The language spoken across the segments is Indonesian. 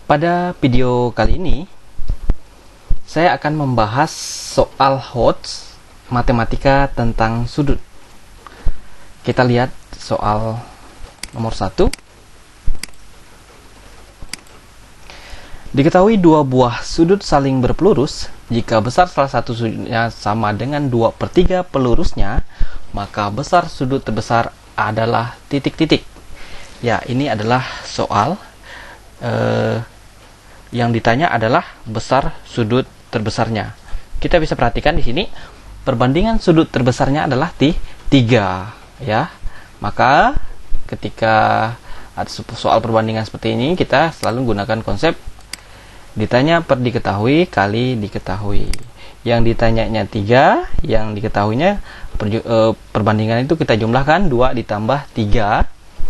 Pada video kali ini, saya akan membahas soal HOTS matematika tentang sudut. Kita lihat soal nomor 1. Diketahui dua buah sudut saling berpelurus. Jika besar salah satu sudutnya sama dengan 2/3 pelurusnya, maka besar sudut terbesar adalah titik-titik. Ya, ini adalah soal yang ditanya adalah besar sudut terbesarnya. Kita bisa perhatikan di sini perbandingan sudut terbesarnya adalah 3, ya. Maka ketika ada soal perbandingan seperti ini, kita selalu gunakan konsep ditanya per diketahui kali diketahui. Yang ditanyanya 3, yang diketahuinya perbandingan itu kita jumlahkan 2 ditambah 3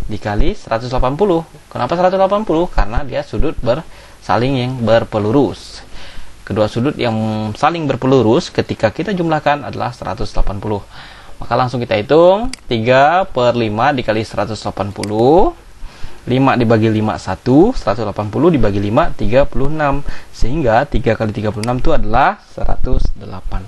dikali 180. Kenapa 180? Karena dia sudut saling yang berpelurus. Kedua sudut yang saling berpelurus ketika kita jumlahkan adalah 180. Maka langsung kita hitung 3/5 dikali 180. 5 dibagi 5 1, 180 dibagi 5 36. Sehingga 3 kali 36 itu adalah 108.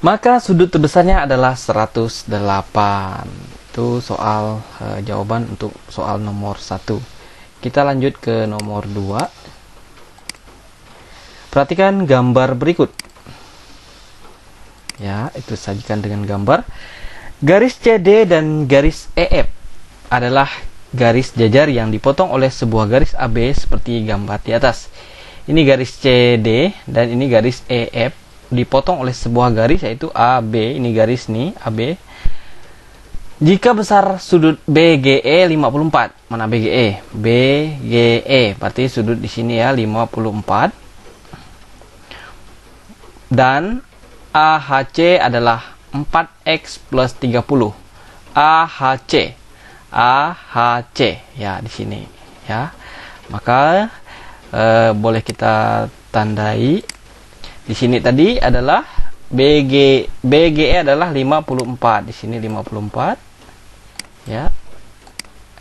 Maka sudut terbesarnya adalah 108. Itu soal jawaban untuk soal nomor 1. Kita lanjut ke nomor 2. Perhatikan gambar berikut. Ya, itu sajikan dengan gambar. Garis CD dan garis EF adalah garis jajar yang dipotong oleh sebuah garis AB seperti gambar di atas. Ini garis CD dan ini garis EF dipotong oleh sebuah garis yaitu AB. Ini garis nih AB. Jika besar sudut BGE 54. Mana BGE? BGE berarti sudut di sini ya 54. Dan AHC adalah 4X plus 30. AHC ya di sini ya. Maka boleh kita tandai di sini tadi adalah BGE adalah 54. Di sini 54. Ya.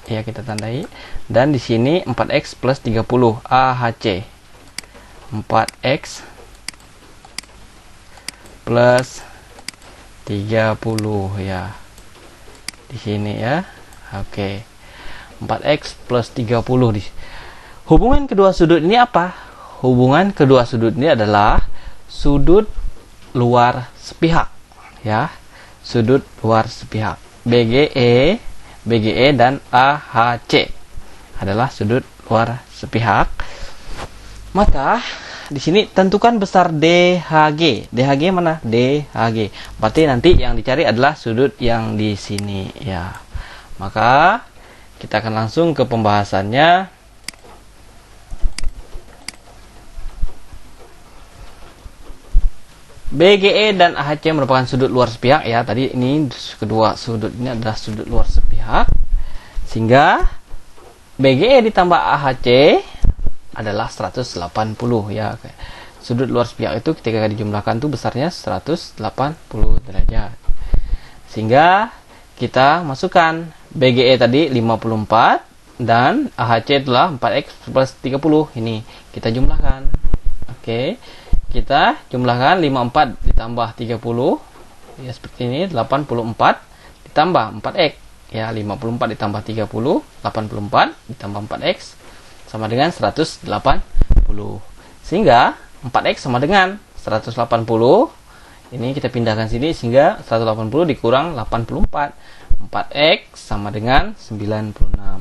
Ya, kita tandai. Dan di sini 4X plus 30 AHC. 4X plus 30 ya. Di sini ya. Oke. 4X plus 30 Hubungan kedua sudut ini apa? Hubungan kedua sudut ini adalah sudut luar sepihak ya. Sudut luar sepihak. BGE dan AHC adalah sudut luar sepihak. Maka di sini tentukan besar DHG. DHG mana? DHG. Berarti nanti yang dicari adalah sudut yang di sini ya. Maka kita akan langsung ke pembahasannya. BGE dan AHC merupakan sudut luar sepihak ya. Tadi ini kedua sudut ini adalah sudut luar sepihak. Sehingga BGE ditambah AHC adalah 180 ya. Sudut luar sepihak itu ketika dijumlahkan tuh besarnya 180 derajat. Sehingga kita masukkan BGE tadi 54 dan AHC adalah 4X plus 30. Ini kita jumlahkan. Oke. Kita jumlahkan 54 ditambah 30 ya seperti ini 84 ditambah 4x ya 54 ditambah 30 84 ditambah 4x sama dengan 180 sehingga 4x sama dengan 180. Ini kita pindahkan sini sehingga 180 dikurang 84. 4x sama dengan 96.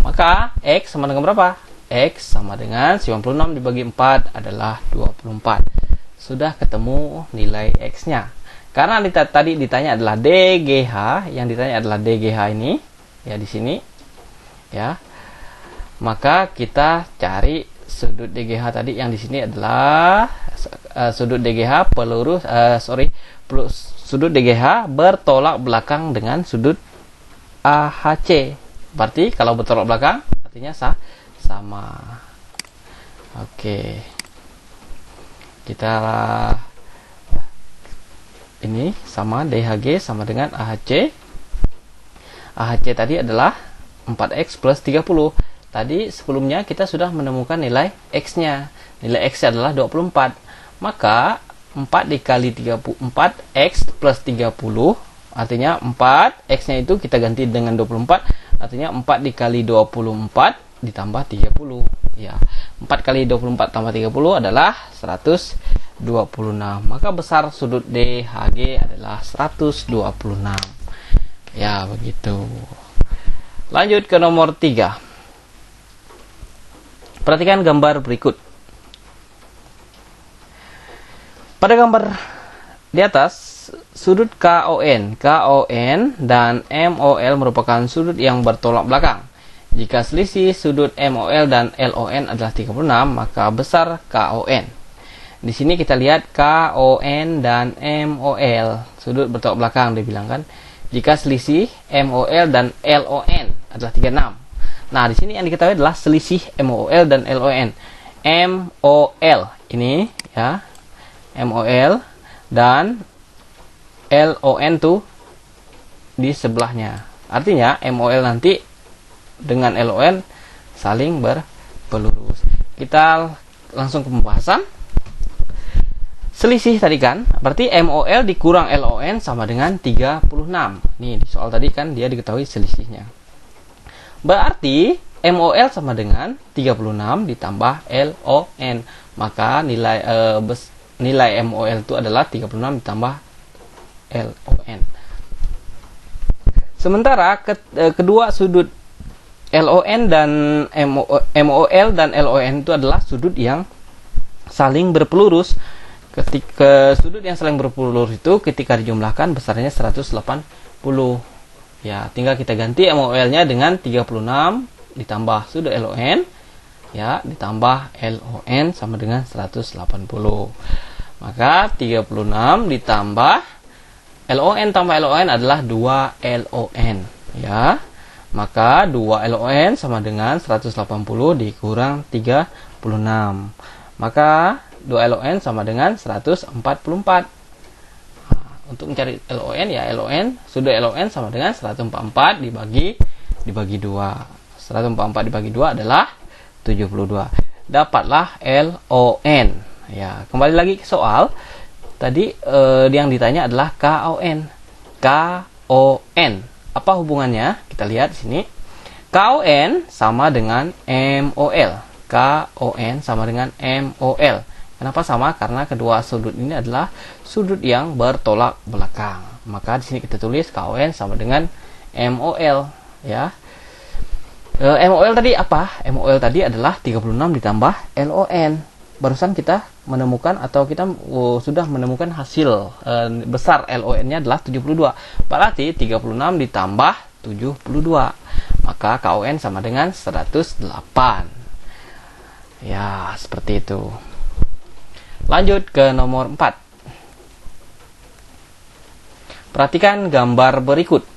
Maka x sama dengan berapa? X sama dengan 96 dibagi 4 adalah 24. Sudah ketemu nilai X-nya. Karena tadi ditanya adalah DGH, yang ditanya adalah DGH ini ya di sini. Ya. Maka kita cari sudut DGH tadi yang di sini adalah sudut DGH sudut DGH bertolak belakang dengan sudut AHC. Berarti kalau bertolak belakang artinya sama. Oke. Kita ini sama DHG sama dengan AHC. AHC tadi adalah 4x plus 30. Tadi sebelumnya kita sudah menemukan nilai x-nya. Nilai x adalah 24. Maka 4 dikali 34 x plus 30, artinya 4 x-nya itu kita ganti dengan 24, artinya 4 dikali 24 ditambah 30. Ya, 4 kali 24 tambah 30 adalah 126. Maka besar sudut DHG adalah 126. Ya, begitu. Lanjut ke nomor 3. Perhatikan gambar berikut. Pada gambar di atas, sudut KON dan MOL merupakan sudut yang bertolak belakang. Jika selisih sudut MOL dan LON adalah 36, maka besar KON. Di sini kita lihat KON dan MOL, sudut bertolak belakang dibilangkan. Jika selisih MOL dan LON adalah 36. Nah, di sini yang diketahui adalah selisih MOL dan LON. MOL ini ya, MOL dan LON tuh di sebelahnya. Artinya MOL nanti dengan LON saling berpelurus. Kita langsung ke pembahasan. Selisih tadi kan, berarti MOL dikurang LON sama dengan 36. Nih, di soal tadi kan dia diketahui selisihnya. Berarti MOL sama dengan 36 ditambah LON. Maka nilai MOL itu adalah 36 ditambah LON. Sementara kedua sudut LON dan MOL dan LON itu adalah sudut yang saling berpelurus. Ketika sudut yang saling berpelurus itu ketika dijumlahkan besarnya 180. Ya, tinggal kita ganti MOL-nya dengan 36 ditambah sudut LON, ya, ditambah LON sama dengan 180. Maka 36 ditambah LON tambah LON adalah 2 LON, ya. Maka 2 LON sama dengan 180 dikurang 36. Maka 2 LON sama dengan 144. Untuk mencari LON, ya LON, sudut LON sama dengan 144 dibagi 2. 144 dibagi 2 adalah 72. Dapatlah LON. Ya, kembali lagi ke soal. Tadi yang ditanya adalah KON. KON. Apa hubungannya? Kita lihat di sini. KON sama dengan MOL. KON sama dengan MOL. Kenapa sama? Karena kedua sudut ini adalah sudut yang bertolak belakang. Maka di sini kita tulis KON sama dengan MOL, ya. MOL tadi apa? MOL tadi adalah 36 ditambah LON. Barusan kita menemukan atau kita sudah menemukan hasil besar LON-nya adalah 72. Berarti 36 ditambah 72. Maka KON sama dengan 108. Ya, seperti itu. Lanjut ke nomor 4. Perhatikan gambar berikut.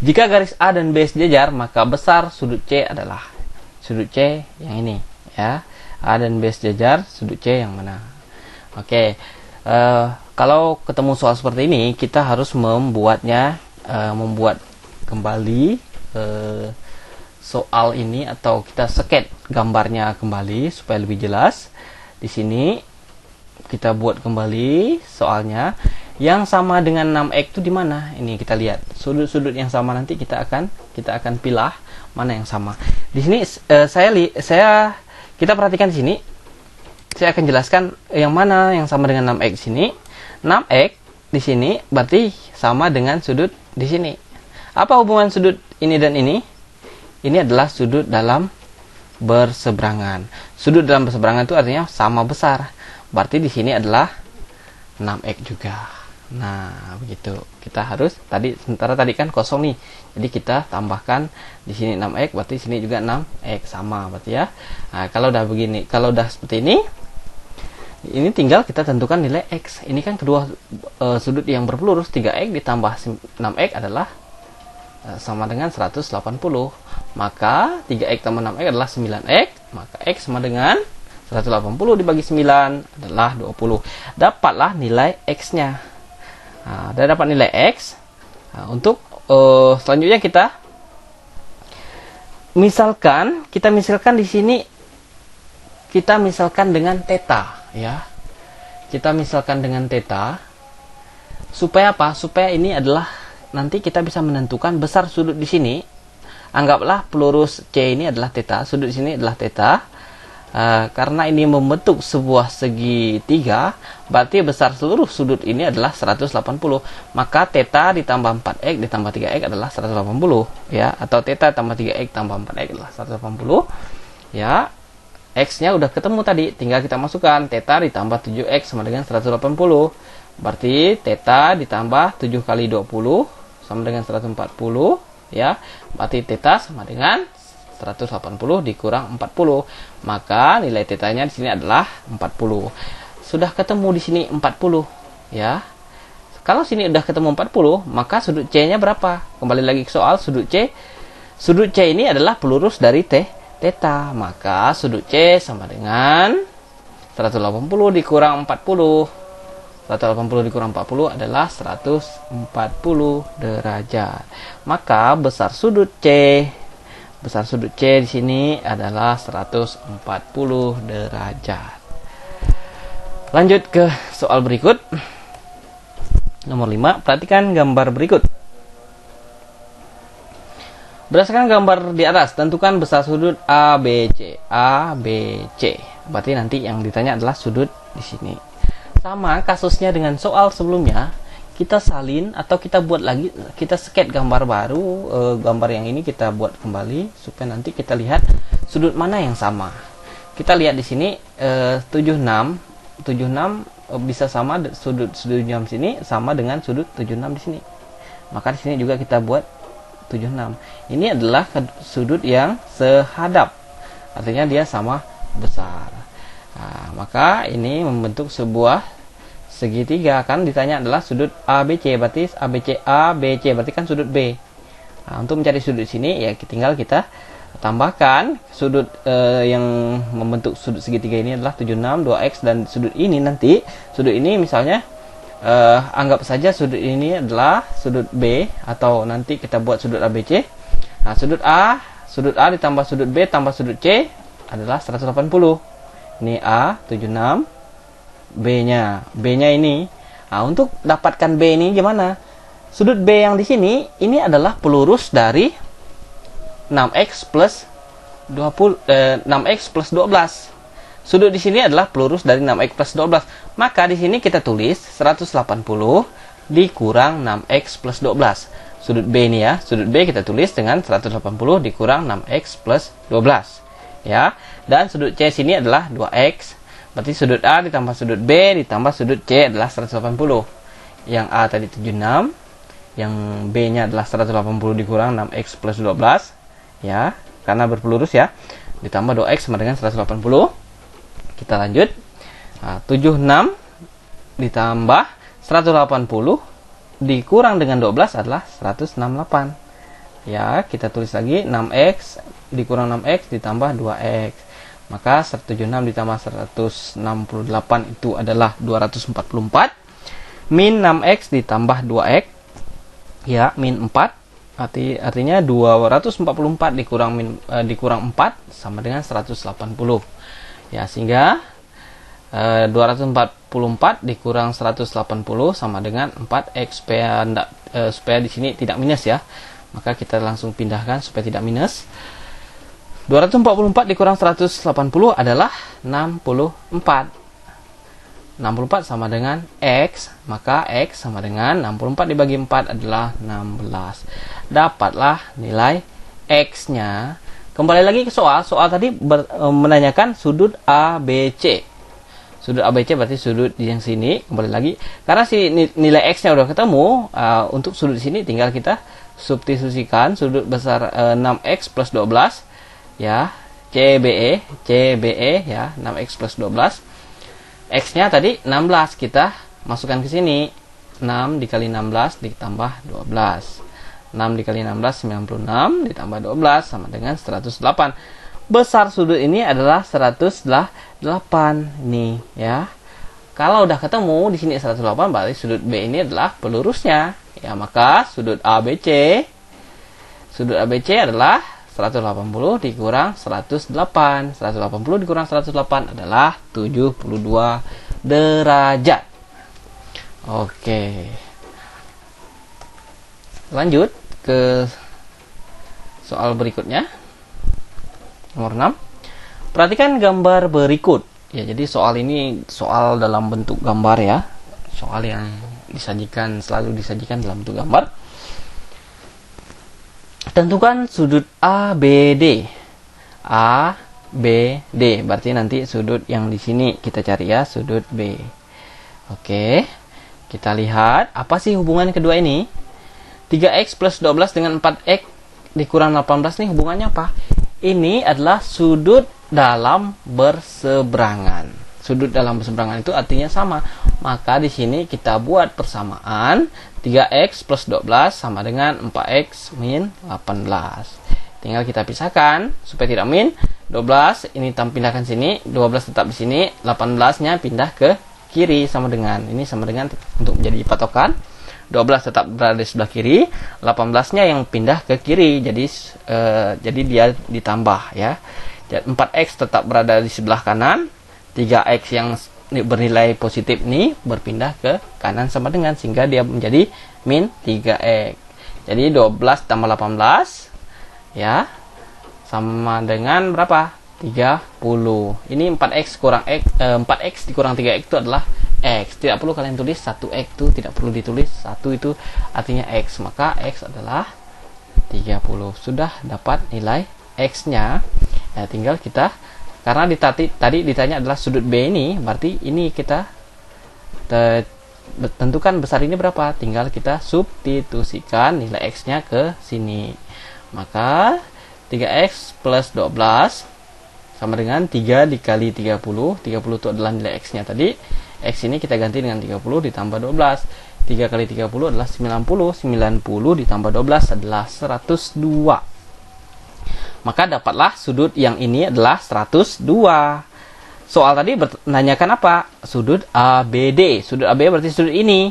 Jika garis A dan B sejajar, maka besar sudut C adalah sudut C yang ini, ya. A dan B sejajar, sudut C yang mana? Oke. Kalau ketemu soal seperti ini, kita harus membuat kembali soal ini, atau kita sketch gambarnya kembali supaya lebih jelas. Di sini kita buat kembali soalnya. Yang sama dengan 6x itu di mana? Ini kita lihat. Sudut-sudut yang sama nanti kita akan pilih mana yang sama. Di sini kita perhatikan di sini. Saya akan jelaskan yang mana yang sama dengan 6x sini. 6x di sini berarti sama dengan sudut di sini. Apa hubungan sudut ini dan ini? Ini adalah sudut dalam berseberangan. Sudut dalam berseberangan itu artinya sama besar. Berarti di sini adalah 6x juga. Nah, begitu. Kita harus sementara tadi kan kosong nih. Jadi kita tambahkan di sini 6x, berarti di sini juga 6x sama berarti ya. Nah, kalau udah begini, kalau udah seperti ini tinggal kita tentukan nilai x. Ini kan kedua sudut yang berpelurus, 3x ditambah 6x adalah sama dengan 180. Maka 3x tambah 6x adalah 9x. Maka x sama dengan 180 dibagi 9 adalah 20. Dapatlah nilai x-nya. Nah, dan dapat nilai x. Nah, untuk Selanjutnya kita misalkan di sini kita misalkan dengan theta, ya. Kita misalkan dengan theta supaya apa? Supaya ini adalah nanti kita bisa menentukan besar sudut di sini. Anggaplah pelurus C ini adalah theta, sudut di sini adalah theta. Karena ini membentuk sebuah segitiga, berarti besar seluruh sudut ini adalah 180. Maka theta ditambah 4x ditambah 3x adalah 180, ya, atau theta tambah 3x tambah 4x adalah 180. Ya, x-nya udah ketemu tadi, tinggal kita masukkan theta ditambah 7x sama dengan 180. Berarti theta ditambah 7 kali 20 sama dengan 140, ya. Berarti theta sama dengan 180 dikurang 40. Maka nilai tetanya di sini adalah 40. Sudah ketemu di sini 40, ya. Kalau sini udah ketemu 40, maka sudut C-nya berapa? Kembali lagi ke soal sudut C. Sudut C ini adalah pelurus dari theta. Maka sudut C sama dengan 180 dikurang 40. 180 dikurang 40 adalah 140 derajat. Maka besar sudut C di sini adalah 140 derajat. Lanjut ke soal berikut. Nomor 5, perhatikan gambar berikut. Berdasarkan gambar di atas, tentukan besar sudut ABC. ABC. Berarti nanti yang ditanya adalah sudut di sini. Sama kasusnya dengan soal sebelumnya, kita salin atau kita buat lagi, kita sketch gambar baru, gambar yang ini kita buat kembali supaya nanti kita lihat sudut mana yang sama. Kita lihat di sini 76 bisa sama sudut 76 sini sama dengan sudut 76 di sini. Maka di sini juga kita buat 76. Ini adalah sudut yang sehadap. Artinya dia sama besar. Nah, maka ini membentuk sebuah segitiga. Kan ditanya adalah sudut ABC, berarti ABC berarti kan sudut B. Nah, untuk mencari sudut sini ya tinggal kita tambahkan sudut yang membentuk sudut segitiga ini adalah 76, 2x, dan sudut ini nanti sudut ini misalnya anggap saja sudut ini adalah sudut B, atau nanti kita buat sudut ABC. Nah, sudut A ditambah sudut B tambah sudut C adalah 180. Ini A 76, B-nya ini. Nah, untuk dapatkan B ini gimana? Sudut B yang di sini ini adalah pelurus dari 6x plus 12. Sudut di sini adalah pelurus dari 6x plus 12. Maka di sini kita tulis 180 dikurang 6x plus 12. Sudut B ini ya, sudut B kita tulis dengan 180 dikurang 6x plus 12. Ya, dan sudut C sini adalah 2x. Berarti sudut A ditambah sudut B ditambah sudut C adalah 180. Yang A tadi 76, yang B-nya adalah 180 dikurang 6x plus 12. Ya, karena berpelurus ya. Ditambah 2x sama dengan 180. Kita lanjut. Nah, 76 ditambah 180 dikurang dengan 12 adalah 168. Ya, kita tulis lagi 6x dikurang 6x ditambah 2x. Maka 176 ditambah 168 itu adalah 244. Min 6x ditambah 2x. Ya, min 4. Artinya 244 dikurang 4 sama dengan 180. Ya, sehingga 244 dikurang 180 sama dengan 4x, supaya di sini tidak minus ya. Maka kita langsung pindahkan supaya tidak minus. 244 dikurang 180 adalah 64. 64 sama dengan X, maka X sama dengan 64 dibagi 4 adalah 16. Dapatlah nilai X-nya. Kembali lagi ke soal tadi menanyakan sudut ABC. Sudut ABC berarti sudut yang sini, kembali lagi. Karena si nilai X-nya udah ketemu, untuk sudut sini tinggal kita substitusikan sudut besar 6x plus 12. Ya, CBE ya, 6x plus 12. X-nya tadi 16, kita masukkan ke sini. 6 dikali 16 ditambah 12. 6 dikali 16 96 ditambah 12 sama dengan 108. Besar sudut ini adalah 108 nih ya. Kalau udah ketemu di sini 108, berarti sudut B ini adalah pelurusnya. Ya, maka sudut ABC sudut ABC adalah 180 dikurang 108. 180 dikurang 108 adalah 72 derajat. Oke. Lanjut ke soal berikutnya. Nomor 6. Perhatikan gambar berikut. Ya, jadi soal ini soal dalam bentuk gambar ya. Soal yang selalu disajikan dalam bentuk gambar. Tentukan sudut ABD. ABD berarti nanti sudut yang di sini kita cari ya, sudut B. Oke. Kita lihat apa sih hubungan kedua ini? 3x plus 12 dengan 4x dikurang 18 nih hubungannya apa? Ini adalah sudut dalam berseberangan. Sudut dalam berseberangan itu artinya sama. Maka di sini kita buat persamaan 3x plus 12 sama dengan 4x min 18. Tinggal kita pisahkan supaya tidak min. 12 ini pindahkan sini, 12 tetap di sini, 18-nya pindah ke kiri sama dengan. Ini sama dengan untuk menjadi patokan. 12 tetap berada di sebelah kiri, 18-nya yang pindah ke kiri. Jadi dia ditambah ya. 4x tetap berada di sebelah kanan, 3x yang bernilai positif ini berpindah ke kanan sama dengan, sehingga dia menjadi min 3x. Jadi 12 tambah 18 ya sama dengan berapa? 30. Ini 4x kurang x, 4x dikurang 3x itu adalah x. Tidak perlu kalian tulis 1x itu, tidak perlu ditulis 1 itu artinya x. Maka x adalah 30. Sudah dapat nilai x-nya. Ya, tinggal kita, karena tadi ditanya adalah sudut B ini, berarti ini kita tentukan besar ini berapa. Tinggal kita substitusikan nilai x-nya ke sini. Maka 3x plus 12 sama dengan 3 dikali 30. 30 itu adalah nilai x-nya tadi. X ini kita ganti dengan 30 ditambah 12. 3 kali 30 adalah 90. 90 ditambah 12 adalah 102. Maka dapatlah sudut yang ini adalah 102. Soal tadi menanyakan apa? Sudut ABD. Sudut AB berarti sudut ini.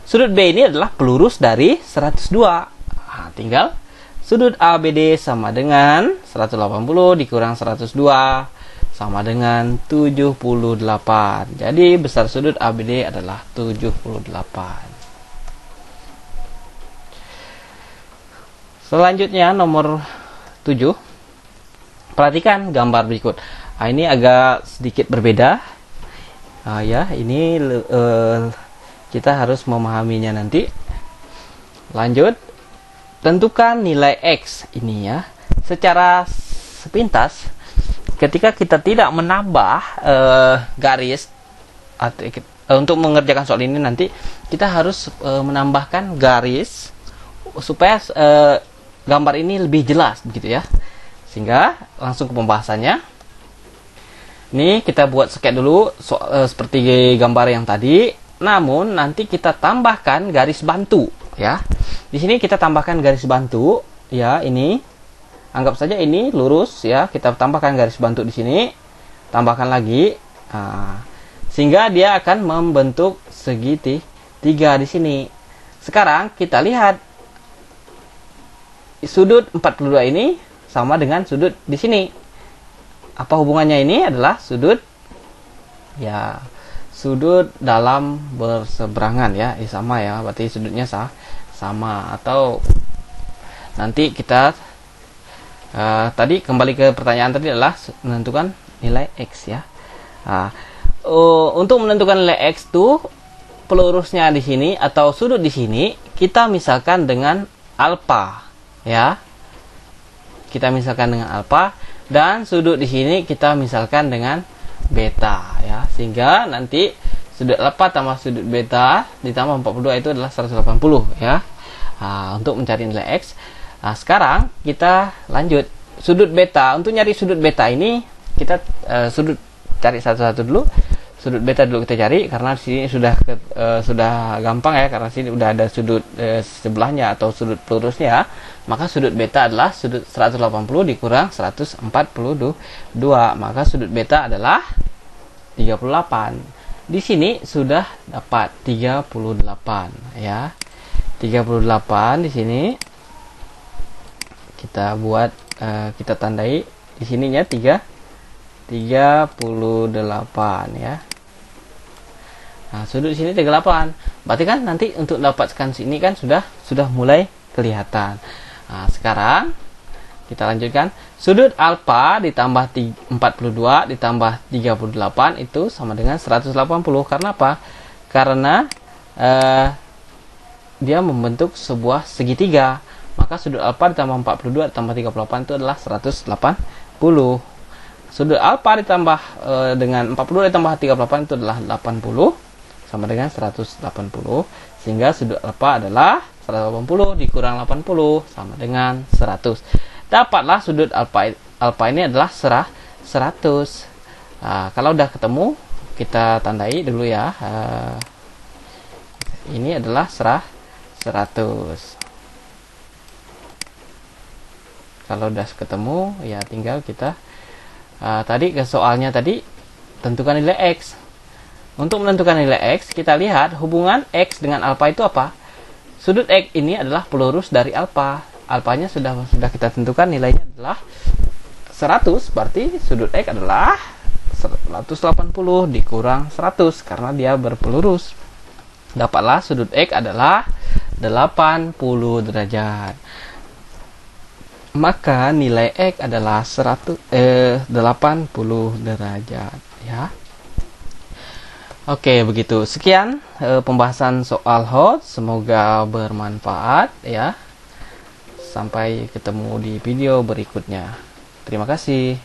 Sudut B ini adalah pelurus dari 102. Nah, tinggal sudut ABD sama dengan 180 dikurang 102 sama dengan 78. Jadi besar sudut ABD adalah 78. Selanjutnya nomor 7. Perhatikan gambar berikut. Ini agak sedikit berbeda. Ya, ini kita harus memahaminya nanti. Lanjut. Tentukan nilai x ini ya. Secara sepintas, ketika kita tidak menambah garis untuk mengerjakan soal ini nanti kita harus menambahkan garis supaya gambar ini lebih jelas begitu ya. Sehingga langsung ke pembahasannya. Ini kita buat sketch dulu seperti gambar yang tadi. Namun nanti kita tambahkan garis bantu ya. Di sini kita tambahkan garis bantu ya, ini. Anggap saja ini lurus ya. Kita tambahkan garis bantu di sini. Tambahkan lagi. Sehingga dia akan membentuk segitiga di sini. Sekarang kita lihat sudut 42 ini sama dengan sudut di sini. Apa hubungannya? Ini adalah sudut ya, sudut dalam berseberangan ya. Ini sama ya, berarti sudutnya sama. Atau nanti kita tadi kembali ke pertanyaan tadi adalah menentukan nilai x ya. Untuk menentukan nilai x itu pelurusnya di sini atau sudut di sini kita misalkan dengan alfa ya. Kita misalkan dengan alfa, dan sudut di sini kita misalkan dengan beta ya. Sehingga nanti sudut alfa tambah sudut beta ditambah 42 itu adalah 180 ya. Untuk mencari nilai x. Sekarang kita lanjut sudut beta. Untuk nyari sudut beta ini kita cari satu-satu dulu. Sudut beta dulu kita cari, karena di sini sudah gampang ya, karena sini udah ada sudut sebelahnya atau sudut pelurusnya. Maka sudut beta adalah sudut 180 dikurang 142. Maka sudut beta adalah 38. Di sini sudah dapat 38 ya. 38 di sini. kita buat, kita tandai di sininya 38 ya. Nah, sudut sini 38. Berarti kan nanti untuk dapatkan sini kan sudah mulai kelihatan. Nah, sekarang kita lanjutkan. Sudut alfa ditambah 42 ditambah 38 itu sama dengan 180. Karena apa? Karena dia membentuk sebuah segitiga. Maka sudut alfa ditambah 42 ditambah 38 itu adalah 180. Sudut alfa ditambah dengan 42 ditambah 38 itu adalah 80 sama dengan 180. Sehingga sudut alfa adalah 180 dikurang 80 sama dengan 100. Dapatlah sudut alfa ini adalah 100. Kalau udah ketemu, kita tandai dulu ya. Ini adalah 100. Kalau udah ketemu, ya tinggal kita tadi ke soalnya tadi tentukan nilai X. Untuk menentukan nilai X, kita lihat hubungan X dengan alfa itu apa? Sudut X ini adalah pelurus dari alfa. Alfanya sudah kita tentukan, nilainya adalah 100. Berarti sudut X adalah 180 dikurang 100 karena dia berpelurus. Dapatlah sudut X adalah 80 derajat. Maka nilai X adalah 80 derajat ya. Oke, begitu. Sekian pembahasan soal HOT. Semoga bermanfaat ya. Sampai ketemu di video berikutnya. Terima kasih.